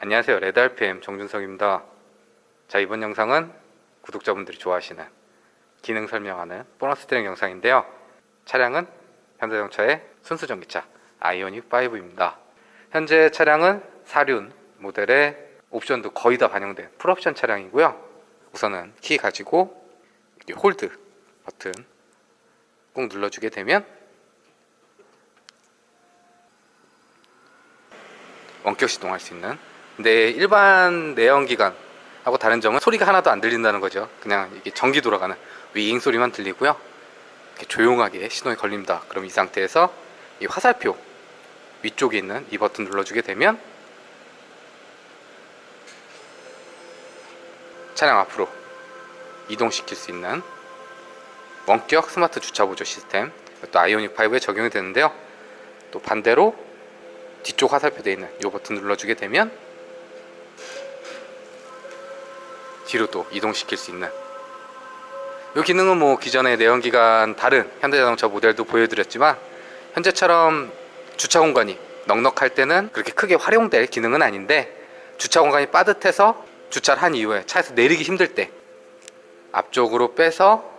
안녕하세요. 레드RPM 정준석입니다. 자, 이번 영상은 구독자분들이 좋아하시는 기능 설명하는 보너스 트랙 영상인데요. 차량은 현대자동차의 순수전기차 아이오닉 5입니다. 현재 차량은 4륜 모델의 옵션도 거의 다 반영된 풀옵션 차량이고요. 우선은 키 가지고 홀드 버튼 꾹 눌러주게 되면 원격 시동할 수 있는, 근데 일반 내연기관하고 다른 점은 소리가 하나도 안 들린다는 거죠. 그냥 이게 전기 돌아가는 윙 소리만 들리고요. 이렇게 조용하게 시동이 걸립니다. 그럼 이 상태에서 이 화살표 위쪽에 있는 이 버튼 눌러주게 되면 차량 앞으로 이동시킬 수 있는 원격 스마트 주차 보조 시스템, 또 아이오닉 5에 적용이 되는데요. 또 반대로 뒤쪽 화살표 되어 있는 이 버튼 눌러주게 되면 뒤로 또 이동시킬 수 있는, 이 기능은 뭐 기존의 내연기관 다른 현대자동차 모델도 보여드렸지만 현재처럼 주차 공간이 넉넉할 때는 그렇게 크게 활용될 기능은 아닌데, 주차 공간이 빠듯해서 주차를 한 이후에 차에서 내리기 힘들 때 앞쪽으로 빼서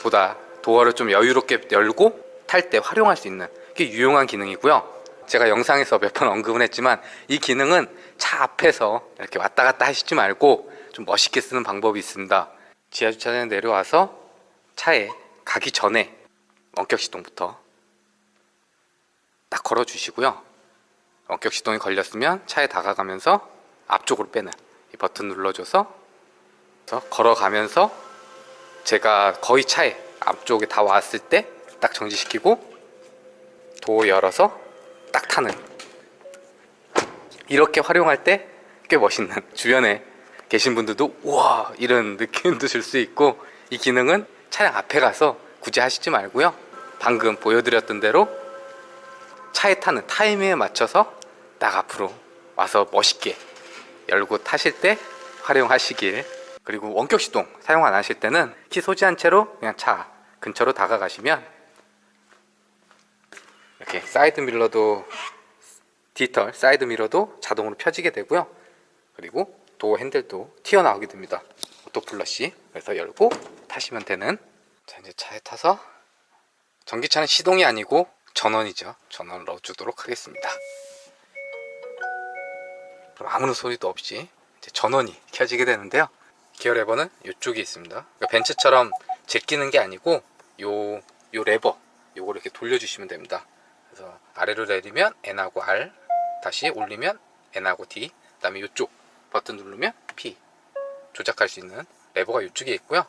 보다 도어를 좀 여유롭게 열고 탈 때 활용할 수 있는 게 유용한 기능이고요. 제가 영상에서 몇 번 언급은 했지만 이 기능은 차 앞에서 이렇게 왔다 갔다 하시지 말고 좀 멋있게 쓰는 방법이 있습니다. 지하 주차장에 내려와서 차에 가기 전에 원격 시동부터 딱 걸어 주시고요. 원격 시동이 걸렸으면 차에 다가가면서 앞쪽으로 빼는 이 버튼 눌러줘서 걸어가면서 제가 거의 차에 앞쪽에 다 왔을 때 딱 정지시키고 도어 열어서 딱 타는, 이렇게 활용할 때 꽤 멋있는, 주변에 계신 분들도 우와 이런 느낌도 줄 수 있고, 이 기능은 차량 앞에 가서 굳이 하시지 말고요, 방금 보여드렸던 대로 차에 타는 타이밍에 맞춰서 딱 앞으로 와서 멋있게 열고 타실 때 활용하시길. 그리고 원격 시동 사용 안 하실 때는 키 소지한 채로 그냥 차 근처로 다가가시면 이렇게 사이드 미러도, 디지털 사이드 미러도 자동으로 펴지게 되고요. 그리고 도어 핸들도 튀어나오게 됩니다. 오토 플러시. 그래서 열고 타시면 되는. 자, 이제 차에 타서, 전기차는 시동이 아니고 전원이죠. 전원을 넣어주도록 하겠습니다. 그럼 아무런 소리도 없이 이제 전원이 켜지게 되는데요. 기어 레버는 이쪽에 있습니다. 그러니까 벤츠처럼 제끼는 게 아니고 요 레버, 요걸 이렇게 돌려주시면 됩니다. 그래서 아래로 내리면 N하고 R, 다시 올리면 N하고 D, 그 다음에 이쪽 버튼 누르면 P 조작할 수 있는 레버가 이쪽에 있고요.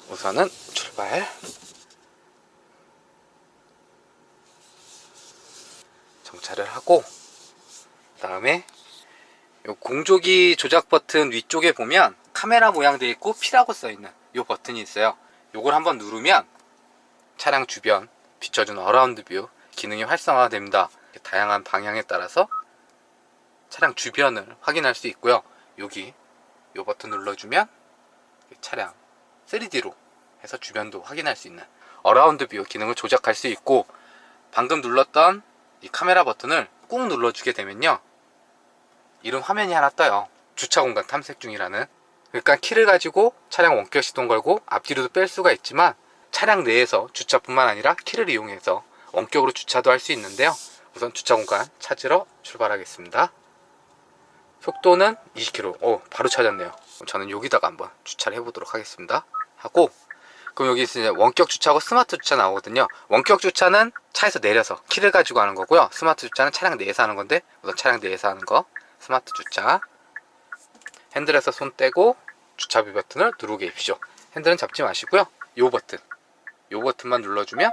우선은 출발. 정차를 하고, 그 다음에 요 공조기 조작 버튼 위쪽에 보면 카메라 모양 되어 있고 P라고 써 있는 요 버튼이 있어요. 요걸 한번 누르면 차량 주변 비춰주는 어라운드 뷰 기능이 활성화가 됩니다. 다양한 방향에 따라서 차량 주변을 확인할 수 있고요. 여기 요 버튼 눌러주면 차량 3D로 해서 주변도 확인할 수 있는 어라운드 뷰 기능을 조작할 수 있고, 방금 눌렀던 이 카메라 버튼을 꾹 눌러주게 되면요, 이런 화면이 하나 떠요. 주차 공간 탐색 중이라는. 그러니까 키를 가지고 차량 원격 시동 걸고 앞뒤로도 뺄 수가 있지만, 차량 내에서 주차뿐만 아니라 키를 이용해서 원격으로 주차도 할 수 있는데요. 우선 주차 공간 찾으러 출발하겠습니다. 속도는 20km. 바로 찾았네요. 그럼 저는 여기다가 한번 주차를 해보도록 하겠습니다. 하고, 그럼 여기 이제 원격 주차하고 스마트 주차 나오거든요. 원격 주차는 차에서 내려서 키를 가지고 하는 거고요. 스마트 주차는 차량 내에서 하는 건데, 우선 차량 내에서 하는 거 스마트 주차. 핸들에서 손 떼고 주차비 버튼을 누르게 해주십시오. 핸들은 잡지 마시고요. 요 버튼만 눌러주면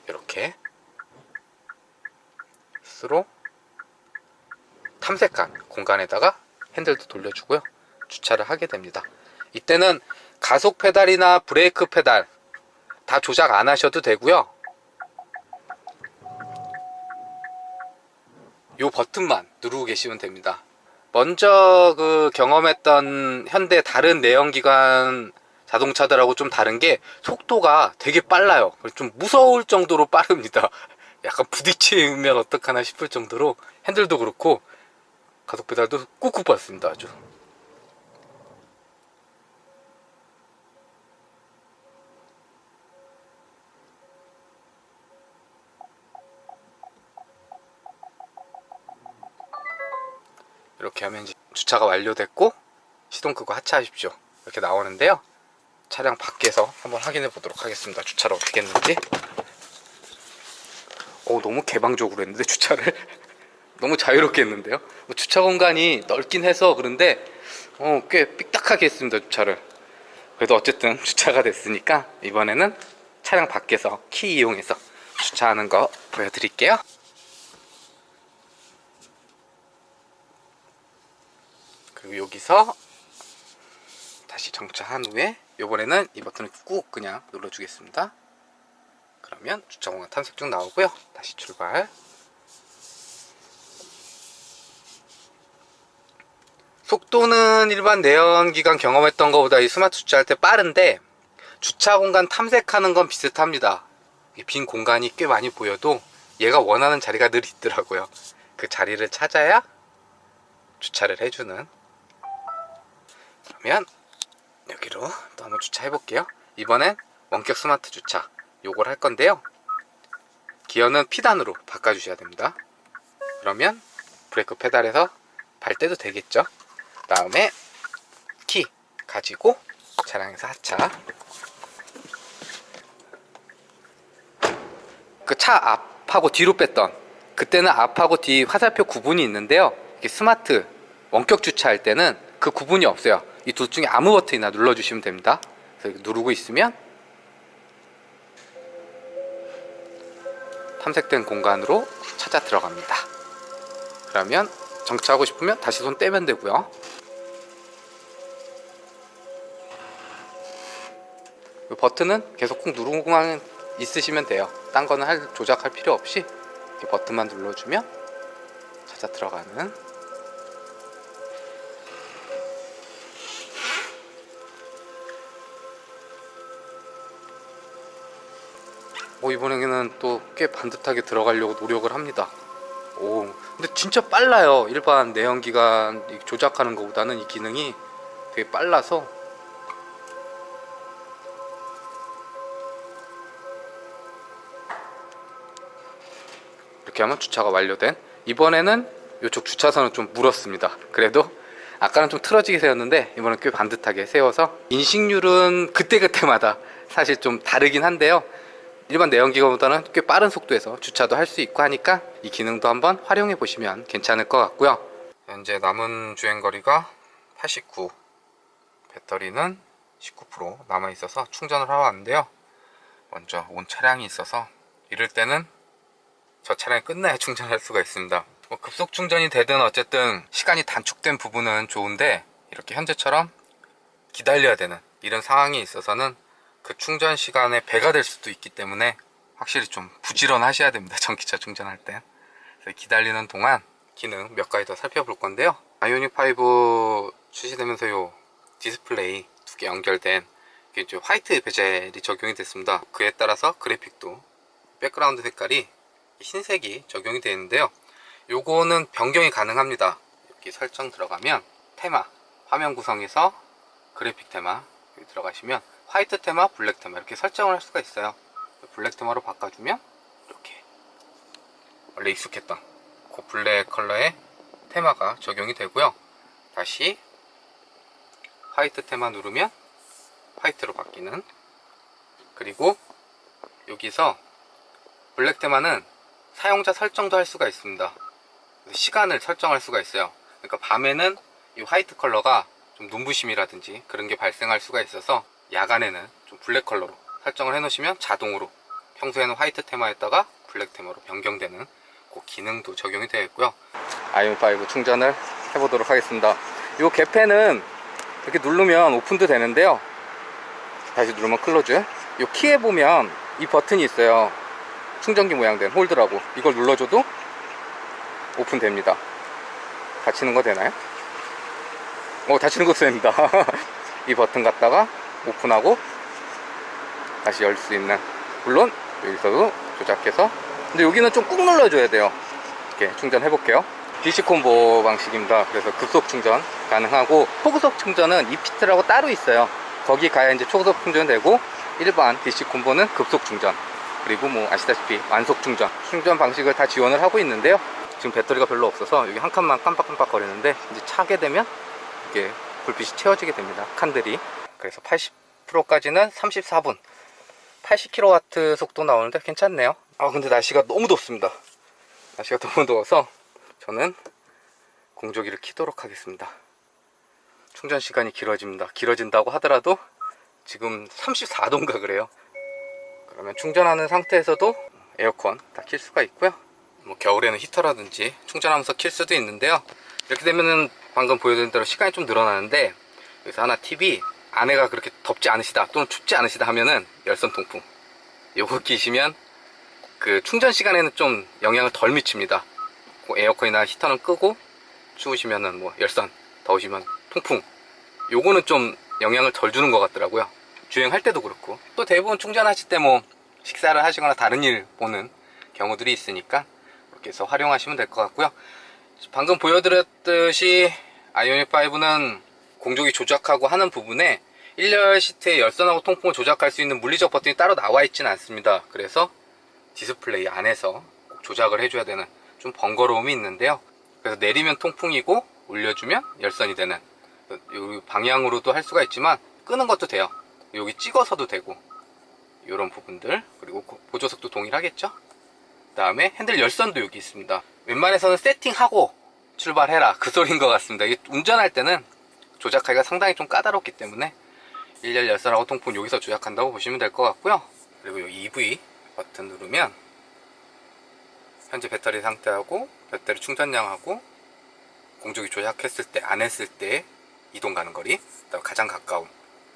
이렇게 스스로 탐색한 공간에다가 핸들도 돌려주고요, 주차를 하게 됩니다. 이때는 가속 페달이나 브레이크 페달 다 조작 안 하셔도 되고요, 요 버튼만 누르고 계시면 됩니다. 먼저 경험했던 현대 다른 내연기관 자동차들하고 좀 다른 게 속도가 되게 빨라요. 좀 무서울 정도로 빠릅니다. 약간 부딪히면 어떡하나 싶을 정도로 핸들도 그렇고 가속 페달도 꾹꾹 받습니다. 아주. 이렇게 하면 이제 주차가 완료됐고 시동 끄고 하차하십시오 이렇게 나오는데요. 차량 밖에서 한번 확인해 보도록 하겠습니다. 주차를 어떻게 했는지. 너무 개방적으로 했는데 주차를 너무 자유롭게 했는데요. 주차 공간이 넓긴 해서 그런데 꽤 삐딱하게 했습니다. 주차를. 그래도 어쨌든 주차가 됐으니까 이번에는 차량 밖에서 키 이용해서 주차하는 거 보여드릴게요. 그리고 여기서 다시 정차한 후에 이번에는 이 버튼을 꾹 그냥 눌러주겠습니다. 그러면 주차 공간 탐색 중 나오고요. 다시 출발. 속도는 일반 내연기관 경험했던 것보다 이 스마트 주차할 때 빠른데 주차 공간 탐색하는 건 비슷합니다. 빈 공간이 꽤 많이 보여도 얘가 원하는 자리가 늘 있더라고요. 그 자리를 찾아야 주차를 해주는. 그러면 여기로 또 한번 주차해 볼게요. 이번엔 원격 스마트 주차 요걸 할 건데요. 기어는 P단으로 바꿔 주셔야 됩니다. 그러면 브레이크 페달에서 발 떼도 되겠죠. 그 다음에 키 가지고 차량에서 하차. 그 차 앞하고 뒤로 뺐던 그때는 앞하고 뒤 화살표 구분이 있는데요. 이게 스마트 원격 주차할 때는 그 구분이 없어요. 이 둘 중에 아무 버튼이나 눌러주시면 됩니다. 그래서 누르고 있으면 탐색된 공간으로 찾아 들어갑니다. 그러면 정차하고 싶으면 다시 손 떼면 되고요. 이 버튼은 계속 꾹 누르고만 있으시면 돼요. 딴 거는 조작할 필요 없이 이렇게 버튼만 눌러주면 찾아 들어가는. 이번에는 또 꽤 반듯하게 들어가려고 노력을 합니다. 근데 진짜 빨라요. 일반 내연기관 조작하는 것보다는 이 기능이 되게 빨라서. 이렇게 하면 주차가 완료된. 이번에는 이쪽 주차선을 좀 물었습니다. 그래도 아까는 좀 틀어지게 세웠는데 이번엔 꽤 반듯하게 세워서 인식률은 그때그때마다 사실 좀 다르긴 한데요. 일반 내연기관보다는 꽤 빠른 속도에서 주차도 할 수 있고 하니까 이 기능도 한번 활용해 보시면 괜찮을 것 같고요. 현재 남은 주행거리가 89, 배터리는 19% 남아있어서 충전을 하러 왔는데요. 먼저 온 차량이 있어서 이럴 때는 저 차량이 끝나야 충전할 수가 있습니다. 급속 충전이 되든 어쨌든 시간이 단축된 부분은 좋은데 이렇게 현재처럼 기다려야 되는 이런 상황이 있어서는 그 충전 시간에 배가 될 수도 있기 때문에 확실히 좀 부지런하셔야 됩니다. 전기차 충전할 때. 그래서 기다리는 동안 기능 몇 가지 더 살펴볼 건데요. 아이오닉5 출시되면서 요 디스플레이 두 개 연결된 이게 화이트 베젤이 적용이 됐습니다. 그에 따라서 그래픽도 백그라운드 색깔이 흰색이 적용이 되어 있는데요. 요거는 변경이 가능합니다. 여기 설정 들어가면 테마, 화면 구성에서 그래픽 테마 여기 들어가시면 화이트 테마, 블랙 테마 이렇게 설정을 할 수가 있어요. 블랙 테마로 바꿔주면 이렇게 원래 익숙했던 그 블랙 컬러의 테마가 적용이 되고요. 다시 화이트 테마 누르면 화이트로 바뀌는. 그리고 여기서 블랙 테마는 사용자 설정도 할 수가 있습니다. 시간을 설정할 수가 있어요. 그러니까 밤에는 이 화이트 컬러가 좀 눈부심이라든지 그런 게 발생할 수가 있어서 야간에는 좀 블랙 컬러로 설정을 해 놓으시면 자동으로 평소에는 화이트 테마였다가 블랙 테마로 변경되는 그 기능도 적용이 되어 있고요. 아이온5 충전을 해보도록 하겠습니다. 이 개폐는 이렇게 누르면 오픈도 되는데요. 다시 누르면 클로즈. 이 키에 보면 이 버튼이 있어요. 충전기 모양된 홀드라고. 이걸 눌러줘도 오픈됩니다. 닫히는 거 되나요? 닫히는 것도 됩니다. 이 버튼 갖다가 오픈하고 다시 열 수 있는. 물론 여기서도 조작해서, 근데 여기는 좀 꾹 눌러줘야 돼요. 이렇게 충전해 볼게요. DC 콤보 방식입니다. 그래서 급속 충전 가능하고, 초급속 충전은 e피트라고 따로 있어요. 거기 가야 이제 초급속 충전되고, 일반 DC 콤보는 급속 충전, 그리고 뭐 아시다시피 완속 충전 방식을 다 지원을 하고 있는데요. 지금 배터리가 별로 없어서 여기 한 칸만 깜빡깜빡 거리는데, 이제 차게 되면 이게 불빛이 채워지게 됩니다, 칸들이. 그래서 80%까지는 34분, 80kW 속도 나오는데 괜찮네요. 아, 근데 날씨가 너무 덥습니다. 날씨가 너무 더워서 저는 공조기를 켜도록 하겠습니다. 충전 시간이 길어진다고 하더라도 지금 34도인가 그래요. 그러면 충전하는 상태에서도 에어컨 다 킬 수가 있고요. 뭐 겨울에는 히터라든지 충전하면서 킬 수도 있는데요. 이렇게 되면은 방금 보여드린 대로 시간이 좀 늘어나는데, 여기서 하나 팁이, 아내가 그렇게 덥지 않으시다 또는 춥지 않으시다 하면은 열선 통풍 요거 끼시면 그 충전 시간에는 좀 영향을 덜 미칩니다. 에어컨이나 히터는 끄고, 추우시면은 뭐 열선, 더우시면 통풍, 요거는 좀 영향을 덜 주는 것 같더라고요. 주행할 때도 그렇고, 또 대부분 충전하실 때 뭐 식사를 하시거나 다른 일 보는 경우들이 있으니까 이렇게 해서 활용하시면 될 것 같고요. 방금 보여드렸듯이 아이오닉5는 공조기 조작하고 하는 부분에 1열 시트에 열선하고 통풍을 조작할 수 있는 물리적 버튼이 따로 나와 있지는 않습니다. 그래서 디스플레이 안에서 꼭 조작을 해줘야 되는 좀 번거로움이 있는데요. 그래서 내리면 통풍이고 올려주면 열선이 되는, 이 방향으로도 할 수가 있지만 끄는 것도 돼요. 여기 찍어서도 되고, 이런 부분들. 그리고 보조석도 동일하겠죠. 그 다음에 핸들 열선도 여기 있습니다. 웬만해서는 세팅하고 출발해라, 그 소리인 것 같습니다. 이게 운전할 때는 조작하기가 상당히 좀 까다롭기 때문에 1열 열선하고 통풍 여기서 조작한다고 보시면 될 것 같고요. 그리고 여기 EV 버튼 누르면 현재 배터리 상태하고 배터리 충전량하고 공조기 조작했을 때, 안 했을 때 이동 가는 거리, 그다음에 가장 가까운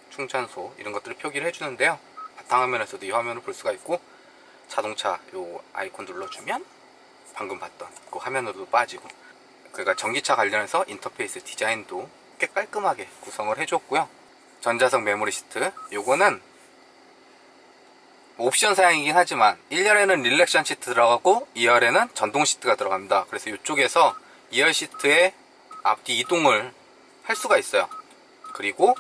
충전소, 이런 것들을 표기를 해주는데요. 바탕화면에서도 이 화면을 볼 수가 있고, 자동차 요 아이콘 눌러주면 방금 봤던 그 화면으로도 빠지고, 그러니까 전기차 관련해서 인터페이스 디자인도 꽤 깔끔하게 구성을 해줬고요. 전자석 메모리 시트, 요거는 옵션 사양이긴 하지만 1열에는 릴렉션 시트 들어가고 2열에는 전동 시트가 들어갑니다. 그래서 이쪽에서 2열 시트의 앞뒤 이동을 할 수가 있어요. 그리고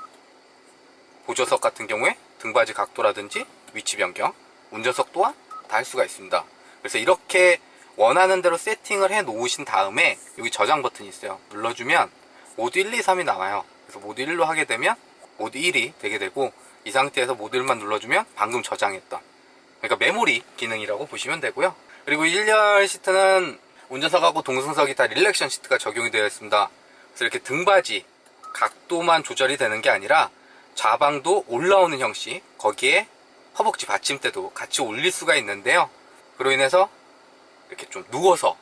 보조석 같은 경우에 등받이 각도라든지 위치 변경, 운전석 또한 다 할 수가 있습니다. 그래서 이렇게 원하는 대로 세팅을 해 놓으신 다음에 여기 저장 버튼이 있어요. 눌러주면 모드 1, 2, 3이 나와요. 그래서 모드 1로 하게 되면 모드 1이 되게 되고, 이 상태에서 모드 1만 눌러주면 방금 저장했던, 그러니까 메모리 기능이라고 보시면 되고요. 그리고 1열 시트는 운전석하고 동승석이 다 릴렉션 시트가 적용이 되어 있습니다. 그래서 이렇게 등받이 각도만 조절이 되는 게 아니라 좌방도 올라오는 형식, 거기에 허벅지 받침대도 같이 올릴 수가 있는데요. 그로 인해서 이렇게 좀 누워서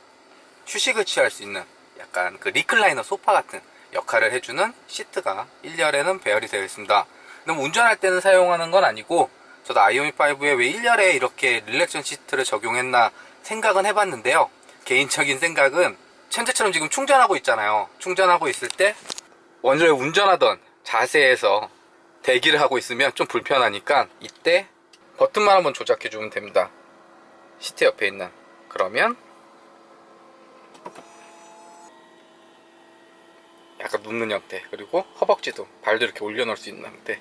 휴식을 취할 수 있는 약간 그 리클라이너 소파 같은 역할을 해주는 시트가 1열에는 배열이 되어 있습니다. 그럼 운전할 때는 사용하는 건 아니고, 저도 아이오닉5에 왜 1열에 이렇게 릴렉션 시트를 적용했나 생각은 해봤는데요. 개인적인 생각은 현재처럼 지금 충전하고 있잖아요. 충전하고 있을 때 원래 운전하던 자세에서 대기를 하고 있으면 좀 불편하니까 이때 버튼만 한번 조작해 주면 됩니다. 시트 옆에 있는. 그러면 약간 눕는 형태, 그리고 허벅지도, 발도 이렇게 올려놓을 수 있는 형태.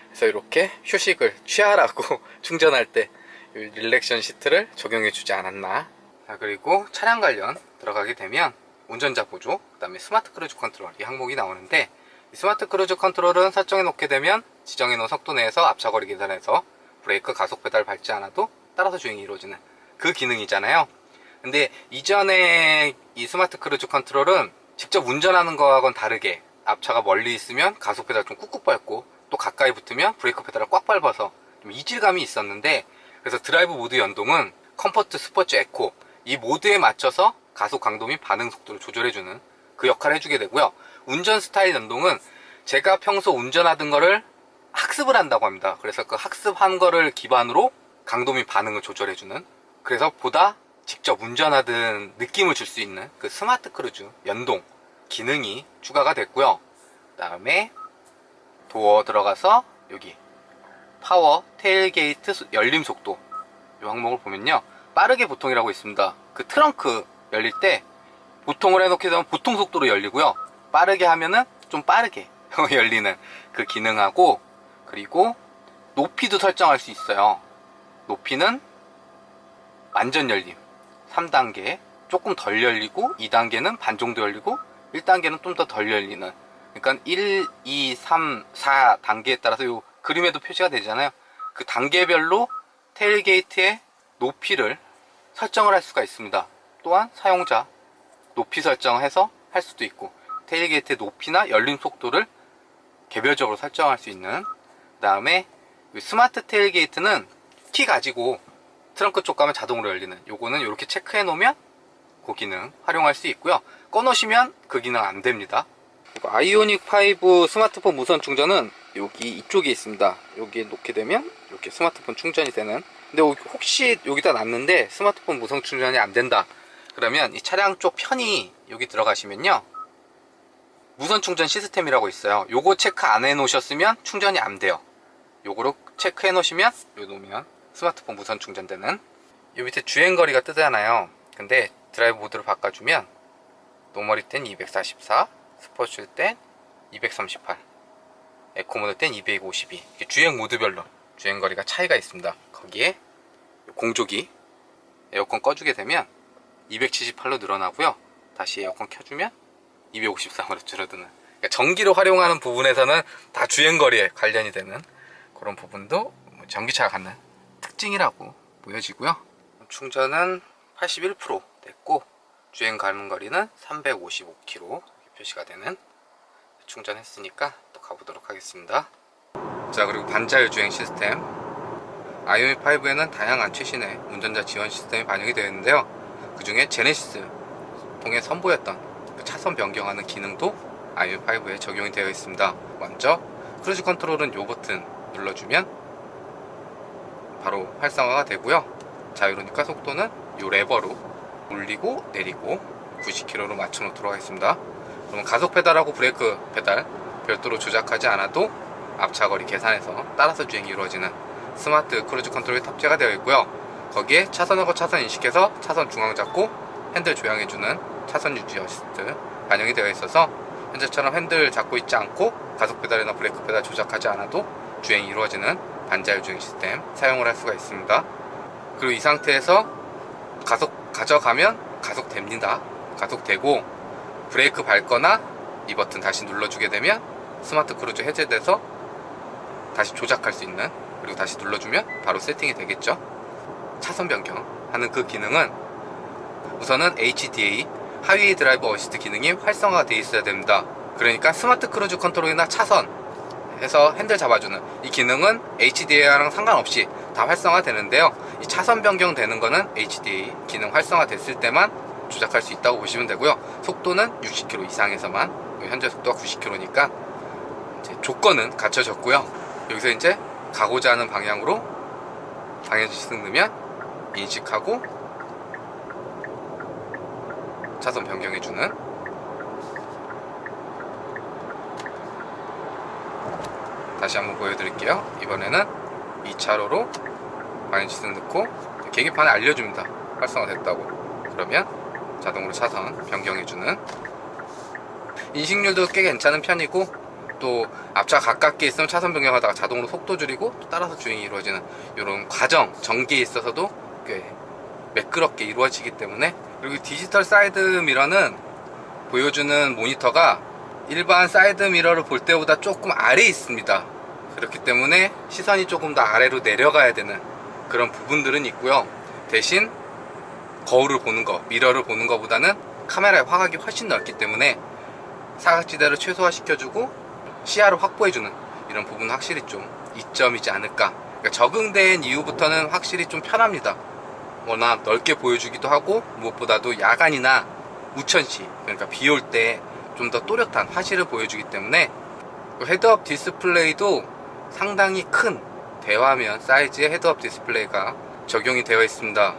그래서 이렇게 휴식을 취하라고 충전할 때 릴렉션 시트를 적용해 주지 않았나. 자, 그리고 차량 관련 들어가게 되면 운전자 보조, 그 다음에 스마트 크루즈 컨트롤, 이 항목이 나오는데, 이 스마트 크루즈 컨트롤은 설정해 놓게 되면 지정해 놓은 속도 내에서 앞차거리 계산해서 브레이크, 가속 페달 밟지 않아도 따라서 주행이 이루어지는 그 기능이잖아요. 근데 이전에 이 스마트 크루즈 컨트롤은 직접 운전하는 거하고는 다르게 앞차가 멀리 있으면 가속 페달 좀 꾹꾹 밟고, 또 가까이 붙으면 브레이크 페달을 꽉 밟아서 좀 이질감이 있었는데, 그래서 드라이브 모드 연동은 컴포트, 스포츠, 에코, 이 모드에 맞춰서 가속 강도 및 반응 속도를 조절해주는 그 역할을 해주게 되고요. 운전 스타일 연동은 제가 평소 운전하던 거를 학습을 한다고 합니다. 그래서 그 학습한 거를 기반으로 강도 및 반응을 조절해주는, 그래서 보다 직접 운전하던 느낌을 줄 수 있는 그 스마트 크루즈 연동 기능이 추가가 됐고요. 그 다음에 도어 들어가서 여기 파워 테일게이트 열림 속도, 이 항목을 보면요, 빠르게 보통이라고 있습니다. 그 트렁크 열릴 때 보통을 해놓게 되면 보통 속도로 열리고요. 빠르게 하면은 좀 빠르게 열리는 그 기능하고, 그리고 높이도 설정할 수 있어요. 높이는 완전 열림 3단계, 조금 덜 열리고 2단계는 반 정도 열리고 1단계는 좀 더 덜 열리는, 그러니까 1, 2, 3, 4 단계에 따라서 요 그림에도 표시가 되잖아요. 그 단계별로 테일게이트의 높이를 설정을 할 수가 있습니다. 또한 사용자 높이 설정해서 할 수도 있고, 테일게이트의 높이나 열림 속도를 개별적으로 설정할 수 있는. 그 다음에 스마트 테일게이트는 키 가지고 트렁크 쪽 가면 자동으로 열리는, 요거는 이렇게 체크해 놓으면 그 기능 활용할 수 있고요. 꺼 놓으시면 그 기능 안 됩니다. 아이오닉 5 스마트폰 무선 충전은 여기 이쪽에 있습니다. 여기에 놓게 되면 이렇게 스마트폰 충전이 되는. 근데 혹시 여기다 놨는데 스마트폰 무선 충전이 안 된다 그러면 이 차량 쪽 편이 여기 들어가시면요, 무선 충전 시스템이라고 있어요. 요거 체크 안 해 놓으셨으면 충전이 안 돼요. 요거로 체크해 놓으시면, 요 놓으면 스마트폰 무선 충전되는. 요 밑에 주행거리가 뜨잖아요. 근데 드라이브 모드로 바꿔주면 노멀일 땐 244, 스포츠일 땐 238, 에코 모드 땐 252. 주행 모드별로 주행거리가 차이가 있습니다. 거기에 공조기 에어컨 꺼주게 되면 278로 늘어나고요. 다시 에어컨 켜주면 253으로 줄어드는. 그러니까 전기를 활용하는 부분에서는 다 주행거리에 관련이 되는 그런 부분도 전기차가 갖는 특징이라고 보여지고요. 충전은 81% 됐고, 주행 가는 거리는 355km 표시가 되는. 충전했으니까 또 가보도록 하겠습니다. 자, 그리고 반자율 주행 시스템. 아이오닉 5에는 다양한 최신의 운전자 지원 시스템이 반영이 되어 있는데요. 그 중에 제네시스 통해 선보였던 차선 변경하는 기능도 아이오닉 5에 적용이 되어 있습니다. 먼저 크루즈 컨트롤은 요 버튼 눌러주면 바로 활성화가 되고요. 자유로니까 속도는 요 레버로 올리고 내리고 90km로 맞춰 놓도록 하겠습니다. 그러면 가속 페달하고 브레이크 페달 별도로 조작하지 않아도 앞차거리 계산해서 따라서 주행이 이루어지는 스마트 크루즈 컨트롤이 탑재가 되어 있고요. 거기에 차선하고 차선 인식해서 차선 중앙 잡고 핸들 조향해주는 차선 유지 어시스트 반영이 되어 있어서 현재처럼 핸들 잡고 있지 않고 가속 페달이나 브레이크 페달 조작하지 않아도 주행이 이루어지는 반자율 주행 시스템 사용을 할 수가 있습니다. 그리고 이 상태에서 가속 가져가면 가속됩니다. 가속되고 브레이크 밟거나 이 버튼 다시 눌러주게 되면 스마트 크루즈 해제돼서 다시 조작할 수 있는, 그리고 다시 눌러주면 바로 세팅이 되겠죠. 차선 변경하는 그 기능은 우선은 HDA 하위 드라이브 어시스트 기능이 활성화가 되어 있어야 됩니다. 그러니까 스마트 크루즈 컨트롤이나 차선 해서 핸들 잡아주는 이 기능은 HDA랑 상관없이 다 활성화 되는데요. 이 차선 변경 되는 거는 HDA 기능 활성화 됐을 때만 조작할 수 있다고 보시면 되고요. 속도는 60km 이상에서만, 현재 속도가 90km니까 이제 조건은 갖춰졌고요. 여기서 이제 가고자 하는 방향으로 방향지시 넣으면 인식하고 차선 변경해주는. 다시 한번 보여드릴게요. 이번에는 2차로로 방향지시 넣고 계기판에 알려줍니다. 활성화됐다고. 그러면 자동으로 차선 변경해주는. 인식률도 꽤 괜찮은 편이고, 또 앞차 가깝게 있으면 차선 변경하다가 자동으로 속도 줄이고 또 따라서 주행이 이루어지는 이런 과정, 전기에 있어서도 꽤 매끄럽게 이루어지기 때문에. 그리고 디지털 사이드 미러는 보여주는 모니터가 일반 사이드 미러를 볼 때보다 조금 아래에 있습니다. 그렇기 때문에 시선이 조금 더 아래로 내려가야 되는 그런 부분들은 있고요. 대신 거울을 보는 거, 미러를 보는 것보다는 카메라의 화각이 훨씬 넓기 때문에 사각지대를 최소화 시켜주고 시야를 확보해주는 이런 부분은 확실히 좀 이점이지 않을까. 그러니까 적응된 이후부터는 확실히 좀 편합니다. 워낙 넓게 보여주기도 하고, 무엇보다도 야간이나 우천시, 그러니까 비 올 때 좀 더 또렷한 화질을 보여주기 때문에. 헤드업 디스플레이도 상당히 큰 대화면 사이즈의 헤드업 디스플레이가 적용이 되어 있습니다.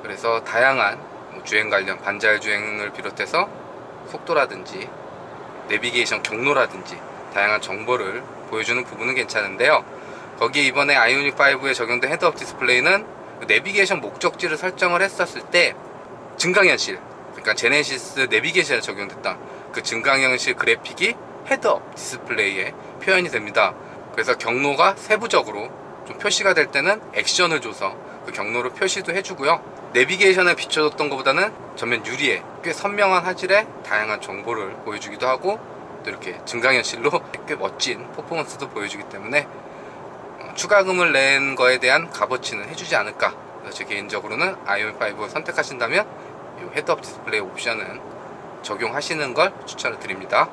그래서 다양한 주행 관련 반자율 주행을 비롯해서 속도라든지 내비게이션 경로라든지 다양한 정보를 보여주는 부분은 괜찮은데요. 거기에 이번에 아이오닉 5에 적용된 헤드업 디스플레이는 내비게이션 목적지를 설정을 했었을 때 증강현실, 그러니까 제네시스 내비게이션에 적용됐던 그 증강현실 그래픽이 헤드업 디스플레이에 표현이 됩니다. 그래서 경로가 세부적으로 좀 표시가 될 때는 액션을 줘서 그 경로를 표시도 해주고요. 내비게이션에 비춰졌던 것보다는 전면 유리에 꽤 선명한 화질의 다양한 정보를 보여주기도 하고, 또 이렇게 증강현실로 꽤 멋진 퍼포먼스도 보여주기 때문에 추가금을 낸 거에 대한 값어치는 해주지 않을까. 그래서 제 개인적으로는 아이오닉5를 선택하신다면 이 헤드업 디스플레이 옵션은 적용하시는 걸 추천을 드립니다.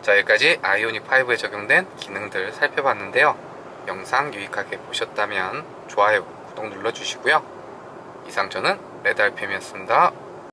자, 여기까지 아이오닉5에 적용된 기능들 살펴봤는데요. 영상 유익하게 보셨다면 좋아요, 구독 눌러주시고요. 이상 저는 레드알팸이었습니다.